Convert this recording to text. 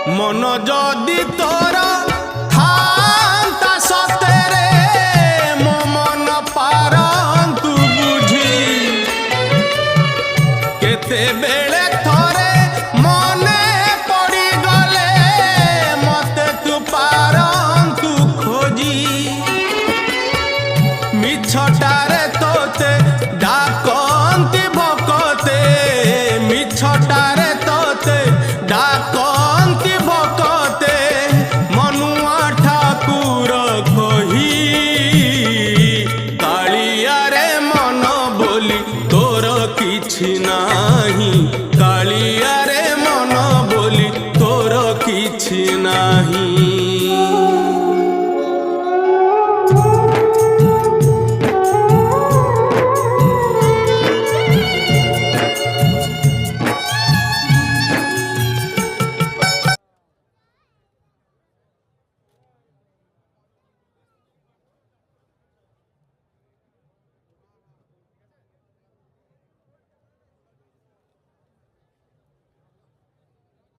मन जदि तोर थांता सतेरे मो मन पारंतु बुझी केते बेले थोरे मने पड़ी गले मते तू पारंतु खोजी मिछटारे तोते डाकंती भकते मिछटारे तोते डाकंती भकते मनुआ ठाकुर कही कालिया रे मन बोली तोर किछि नाही कालिया रे मन बोली तोर किछि नाही।